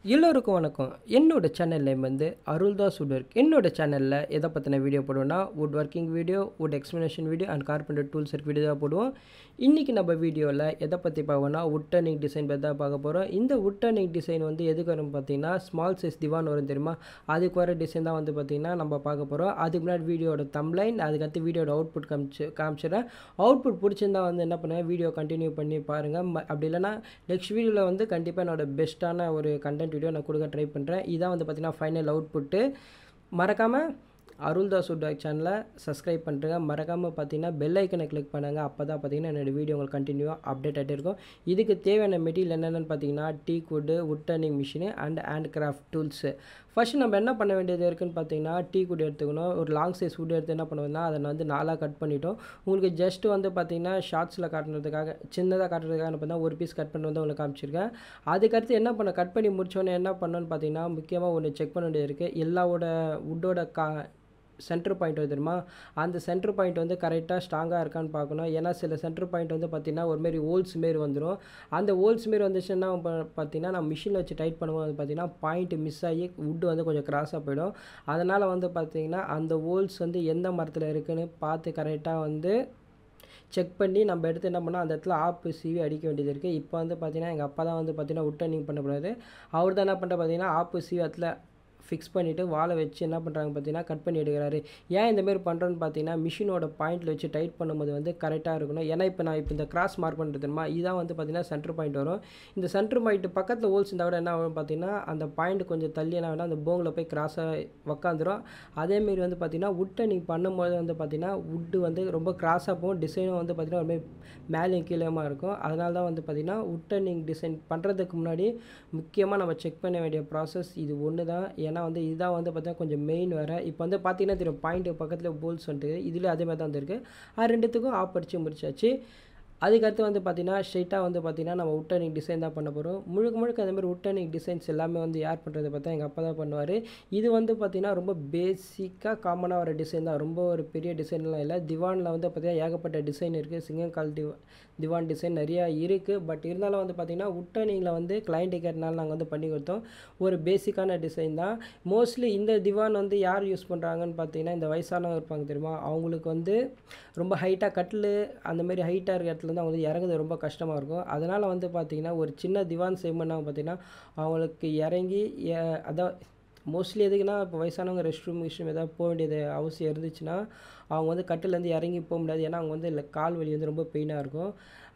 எல்லோருக்கும் வணக்கம். என்னோட சேனல் நேம் வந்து அருள்தாஸ் வுட்வொர்க். என்னோட சேனலில் எதை பற்றின வீடியோ போடுவோன்னா wood working video, wood explanation video and carpenter tools இருக்க வீடியோ தான் போடுவோம். இன்றைக்கி நம்ம வீடியோவில் எதை பற்றி பார்க்கணும்னா வுட் டர்னிங் டிசைன் பற்றி தான் பார்க்க போகிறோம். இந்த வுட் டர்னிங் டிசைன் வந்து எதுக்கு வரும் பார்த்தீங்கன்னா ஸ்மால் சைஸ் திவான் வரும் தெரியுமா, அதுக்கு வர டிசைன் தான் வந்து பார்த்திங்கன்னா நம்ம பார்க்க போகிறோம். அதுக்கு முன்னாடி வீடியோட தம்ப்லைன், அதுக்கடுத்து வீடியோட அவுட்புட் காமிச்சிடுறேன். அவுட்புட் பிடிச்சிருந்தா வந்து என்ன பண்ணுங்கள், வீடியோ கண்டினியூ பண்ணி பாருங்கள். அப்படி இல்லைனா நெக்ஸ்ட் வீடியோவில் வந்து கண்டிப்பாக என்னோட பெஸ்ட்டான ஒரு கண்டென்ட் வீடியோ நான் கொடுக்க ட்ரை பண்ணுறேன். இதான் வந்து பார்த்திங்கன்னா ஃபைனல் அவுட்புட்டு. மறக்காமல் அருள்தாஸ் வுட்வொர்க் சேனலை சப்ஸ்கிரைப் பண்ணுறேங்க. மறக்காமல் பார்த்தீங்கன்னா பெல் ஐக்கனை கிளிக் பண்ணுங்கள். அப்போ தான் பார்த்தீங்கன்னா என்னோடய வீடியோ உங்களுக்கு கண்டினியூவாக அப்டேட் ஆகிட்டே இருக்கும். இதுக்கு தேவையான மெட்டீரியல் என்னென்னு பார்த்தீங்கன்னா teak wood, wood turning machine and hand craft tools. First நம்ம என்ன பண்ண வேண்டியது இருக்குதுன்னு பார்த்தீங்கன்னா டீக் வுட் எடுத்துக்கணும். ஒரு லாங் சைஸ் வுட் எடுத்து என்ன பண்ணுவோம்னா அதை வந்து 4 கட் பண்ணிட்டோம். உங்களுக்கு ஜஸ்ட்டு வந்து பார்த்தீங்கன்னா ஷார்ட்ஸில் காட்டுறதுக்காக, சின்னதாக காட்டுறதுக்காக என்ன பண்ணால் ஒரு பீஸ் கட் பண்ணி வந்து உங்களுக்கு காமிச்சிருக்கேன். அதுக்கடுத்து என்ன பண்ண கட் பண்ணி முடிச்சோன்னே என்ன பண்ணணும்னு பார்த்தீங்கன்னா முக்கியமாக ஒன்று செக் பண்ண வேண்டியது இருக்குது. எல்லாவோட வுட்டோட சென்டர் பாயிண்ட் வந்து தெரியுமா, அந்த சென்டர் பாயிண்ட் வந்து கரெக்டாக ஸ்ட்ராங்காக இருக்கான்னு பார்க்கணும். ஏன்னா சில சென்டர் பாயிண்ட் வந்து பார்த்திங்கன்னா ஒருமாரி ஹோல்ஸ் மாரி வந்துடும். அந்த ஹோல்ஸ் மாரி வந்துச்சுன்னா பார்த்திங்கன்னா நம்ம மிஷினில் வச்சு டைட் பண்ணும்போது பார்த்திங்கன்னா பாயிண்ட் மிஸ் ஆகி வுட்டு வந்து கொஞ்சம் கிராஸாக போயிடும். அதனால் வந்து பார்த்திங்கன்னா அந்த ஹோல்ஸ் வந்து எந்த மரத்தில் இருக்குதுன்னு பார்த்து கரெக்டாக வந்து செக் பண்ணி நம்ம எடுத்து என்ன பண்ணால் அந்த இடத்துல ஆப்பு சீவி அடிக்க வேண்டியது இருக்குது. இப்போ வந்து பார்த்திங்கன்னா எங்கள் அப்பா தான் வந்து பார்த்திங்கன்னா வுட் டர்னிங் பண்ண போகிறாரு. அவர் தான் என்ன பண்ணுற பார்த்திங்கன்னா ஆப்பு சீவி இடத்துல ஃபிக்ஸ் பண்ணிவிட்டு வாழை வச்சு என்ன பண்ணுறாங்க பார்த்தீங்கன்னா கட் பண்ணி எடுக்கிறாரு. ஏன் இந்தமாரி பண்ணுறோன்னு பார்த்தீங்கன்னா மிஷினோட பாயிண்டில் வச்சு டைட் பண்ணும்போது வந்து கரெக்டாக இருக்கணும். ஏன்னா இப்போ நான் இந்த கிராஸ் மார்க் பண்ணுறதுமா இதான் வந்து பார்த்திங்கன்னா சென்டர் பாயிண்ட் வரும். இந்த சென்டர் பாயிண்ட் பக்கத்தில் ஹோல்ஸ் இருந்தால் கூட என்ன ஆகும் பார்த்தீங்கன்னா அந்த பாயிண்ட் கொஞ்சம் தள்ளி என்ன வேணால் அந்த போங்கில் போய் கிராஸாக உக்காந்துரும். அதேமாரி வந்து பார்த்திங்கன்னா வுட் டர்னிங் பண்ணும்போது வந்து பார்த்திங்கன்னா வுட்டு வந்து ரொம்ப கிராஸாக போகும். டிசைனும் வந்து பார்த்திங்கன்னா ஒருமாதிரி மேலேயும் கீழேயுமா இருக்கும். அதனால தான் வந்து பார்த்திங்கன்னா வுட் டர்னிங் டிசைன் பண்ணுறதுக்கு முன்னாடி முக்கியமாக நம்ம செக் பண்ண வேண்டிய ப்ராசஸ் இது ஒன்று தான். ஏன்னா வந்து இதுதான் வந்து பார்த்தீங்கன்னா கொஞ்சம் மெயின் வேறு. இப்போ வந்து பார்த்தீங்கன்னா தெரியும் பாயிண்ட் பக்கத்தில் போல்ஸ் வந்துட்டு இதுலேயும் அதே மாதிரி தான் வந்துருக்கு. ரெண்டுத்துக்கும் ஆப் அடித்து முடிச்சாச்சு. அதுக்கடுத்து வந்து பார்த்திங்கன்னா ஸ்ட்ரெயிட்டாக வந்து பார்த்திங்கன்னா நம்ம வுட் டர்னிங் டிசைன் தான் பண்ண போகிறோம். முழுக்க அதேமாதிரி வுட் டர்னிங் டிசைன்ஸ் எல்லாமே வந்து யார் பண்ணுறது பார்த்தா எங்கள் அப்பா தான் பண்ணுவார். இது வந்து பார்த்திங்கன்னா ரொம்ப பேசிக்காக காமனாக வர டிசைன் தான், ரொம்ப ஒரு பெரிய டிசைன்லாம் இல்லை. திவானில் வந்து பார்த்திங்கன்னா ஏகப்பட்ட டிசைன் இருக்குது. சிங்கங்கால் திவான் டிசைன் நிறையா இருக்குது. பட் இருந்தாலும் வந்து பார்த்திங்கன்னா வுட் டர்னிங்கில் வந்து கிளைண்ட் கேட்டனால நாங்கள் வந்து பண்ணி கொடுத்தோம். ஒரு பேசிக்கான டிசைன் தான். மோஸ்ட்லி இந்த திவான் வந்து யார் யூஸ் பண்ணுறாங்கன்னு பார்த்தீங்கன்னா இந்த வயசானவங்க இருப்பாங்க தெரியுமா, அவங்களுக்கு வந்து ரொம்ப ஹைட்டாக கட்டில் அந்தமாரி ஹைட்டாக இருக்கிற இடத்துல வந்து அவங்க வந்து இறங்குறது ரொம்ப கஷ்டமாக இருக்கும். அதனால் வந்து பார்த்திங்கன்னா ஒரு சின்ன திவான் செய்யணும்னா பார்த்திங்கன்னா அவங்களுக்கு இறங்கி அதான் மோஸ்ட்லி எதுக்குன்னா இப்போ வயசானவங்க ரெஸ்ட் ரூம் ஏதாவது போக வேண்டியது அவசியம் இருந்துச்சுன்னா அவங்க வந்து கட்டிலேருந்து இறங்கி போக முடியாது. ஏன்னா அவங்க வந்து கால் வலி வந்து ரொம்ப பெயினாக இருக்கும்.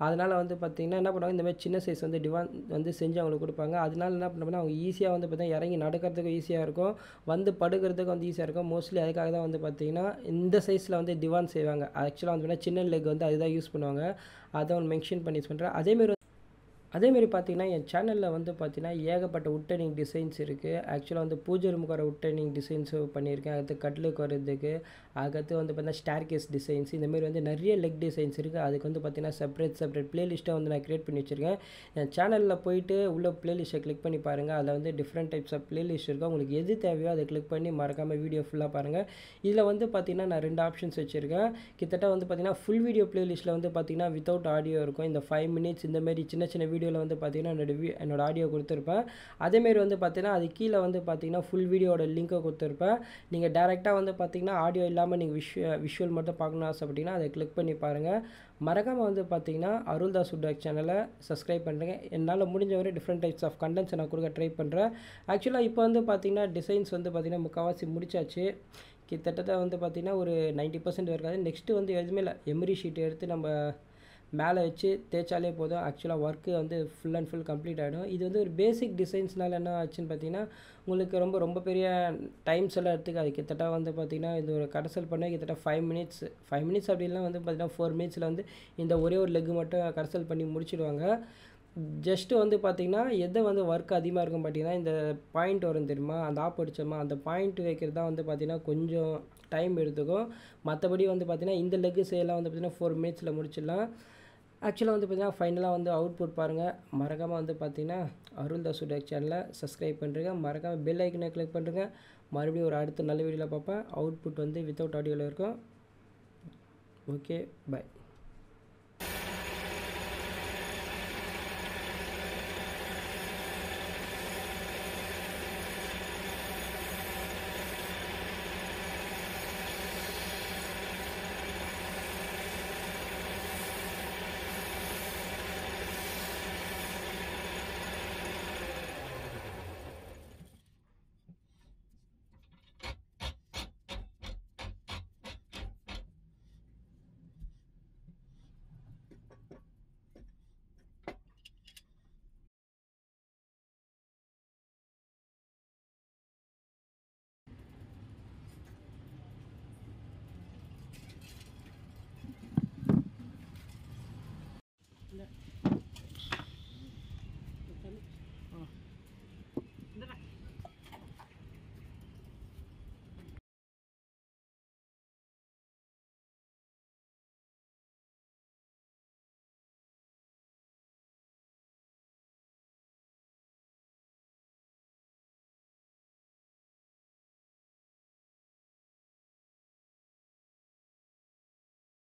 அதனால் வந்து பார்த்திங்கன்னா என்ன பண்ணுவாங்க, இந்தமாதிரி சின்ன சைஸ் வந்து டிவான் வந்து செஞ்சு அவங்களுக்கு கொடுப்பாங்க. அதனால என்ன பண்ணோம்னா அவங்க ஈஸியாக வந்து பார்த்திங்கன்னா இறங்கி நடக்கிறதுக்கும் ஈஸியாக இருக்கும், வந்து படுக்கிறதுக்கும் வந்து ஈஸியாக இருக்கும். மோஸ்ட்லி அதுக்காக தான் வந்து பார்த்திங்கன்னா இந்த சைஸில் வந்து டிவான் செய்வாங்க. ஆக்சுவலாக வந்து சின்ன லெக் வந்து அதுதான் யூஸ் பண்ணுவாங்க. அதை ஒன்று மென்ஷன் பண்ணி யூஸ் பண்ணுறேன். அதேமாரி பார்த்திங்கன்னா என் சேனலில் வந்து பார்த்திங்கன்னா ஏகப்பட்ட வுட் டர்னிங் டிசைன்ஸ் இருக்குது. ஆக்சுவலாக வந்து பூஜை ரூமுக்கு வர வுட் டர்னிங் டிசைன்ஸும் பண்ணியிருக்கேன். அடுத்து கட்லுக்கு வர்றதுக்கு, அதுக்கடுத்து வந்து பார்த்திங்கன்னா ஸ்டேர் கேஸ் டிசைன்ஸ், இந்தமாரி வந்து நிறைய லெக் டிசைன்ஸ் இருக்குது. அதுக்கு வந்து பார்த்திங்கன்னா செப்பரேட் ப்ளேலிஸ்ட்டாக வந்து நான் க்ரியேட் பண்ணி வச்சுருக்கேன். என் சேனலில் போயிட்டு உள்ள ப்ளேலிஸ்ட்டை கிளிக் பண்ணி பாருங்கள். அதில் வந்து டிஃப்ரெண்ட் டைப்ஸ் ஆஃப் ப்ளேலிஸ்ட் இருக்குது. உங்களுக்கு எது தேவையோ அதை கிளிக் பண்ணி மறக்காமல் வீடியோ ஃபுல்லாக பாருங்கள். இதில் வந்து பார்த்திங்கன்னா நான் 2 ஆப்ஷன்ஸ் வச்சுருக்கேன். கிட்டத்தட்ட வந்து பார்த்திங்கன்னா ஃபுல் வீடியோ ப்ளேலிஸ்ட்டில் வந்து பார்த்திங்கன்னா வித்தவுட் ஆடியோ இருக்கும். இந்த 5 மினிட்ஸ் இந்தமாரி சின்ன வீடியோவில் வந்து பார்த்திங்கன்னா என்னோட ஆடியோ கொடுத்துருப்பேன். அதேமாரி வந்து பார்த்திங்கன்னா அது கீழே வந்து பார்த்திங்கன்னா ஃபுல் வீடியோட லிங்க்கை கொடுத்துருப்பேன். நீங்கள் டேரெக்டாக வந்து பார்த்திங்கன்னா ஆடியோ இல்லாமல் நீங்கள் விஷுவல் மட்டும் பார்க்கணும்னு ஆசைப்பட்டீங்கன்னா அதை கிளிக் பண்ணி பாருங்கள். மறக்காமல் வந்து பார்த்திங்கன்னா அருள்தாஸ் வுட்வொர்க் சேனலை சப்ஸ்கிரைப் பண்ணுறேங்க. என்னால் முடிஞ்ச வரை டிஃப்ரெண்ட் டைப்ஸ் ஆஃப் கண்டென்ட்ஸை நான் கொடுக்க ட்ரை பண்ணுறேன். ஆக்சுவலாக இப்போ வந்து பார்த்திங்கன்னா டிசைன்ஸ் வந்து பார்த்திங்கன்னா முக்கால்வாசி முடிச்சாச்சு. கிட்டத்தட்ட வந்து பார்த்திங்கன்னா ஒரு 90% இருக்காது. நெக்ஸ்ட்டு வந்து எதுவுமே இல்லை, எம்ரி ஷீட் எடுத்து நம்ம மேலே வச்சு தேய்ச்சாலே போதும். ஆக்சுவலாக ஒர்க்கு வந்து ஃபுல் அண்ட் ஃபுல் கம்ப்ளீட் ஆகிடும். இது வந்து ஒரு பேசிக் டிசைன்ஸ்னால என்ன ஆச்சுன்னு பார்த்தீங்கன்னா உங்களுக்கு ரொம்ப பெரிய டைம்ஸ் எல்லாம் எடுத்துக்காது. கிட்டத்தட்ட வந்து பார்த்திங்கன்னா இது ஒரு கடைசல் பண்ண கிட்டத்தட்ட 5 மினிட்ஸ் அப்படிலாம் வந்து பார்த்திங்கன்னா 4 மினிட்ஸில் வந்து இந்த ஒரே ஒரு லெக் மட்டும் கடைசல் பண்ணி முடிச்சிடுவாங்க. ஜஸ்ட்டு வந்து பார்த்திங்கன்னா எதை வந்து ஒர்க் அதிகமாக இருக்கும் பார்த்திங்கன்னா இந்த பாயிண்ட் வரும் தெரியுமா, அந்த ஆப் அடித்தோமா அந்த பாயிண்ட் வைக்கிறது தான் வந்து பார்த்திங்கன்னா கொஞ்சம் டைம் எடுத்துக்கும். மற்றபடி வந்து பார்த்திங்கன்னா இந்த லெக்கு செய்யலாம் வந்து பார்த்திங்கன்னா 4 மினிட்ஸில் முடிச்சிடலாம். ஆக்சுவலாக வந்து பார்த்திங்கன்னா ஃபைனலாக வந்து அவுட்புட் பாருங்கள். மறக்காமல் வந்து பார்த்திங்கன்னா அருள்தாஸ் வுட்வொர்க் சேனலை சப்ஸ்கிரைப் பண்ணுறேங்க. மறக்காமல் பெல் ஐக்கனை கிளிக் பண்ணுறேங்க. மறுபடியும் ஒரு அடுத்த நல்ல வீடியோவில் பார்ப்பேன். அவுட்புட் வந்து வித்தவுட் ஆடியோவில் இருக்கும். Okay, by.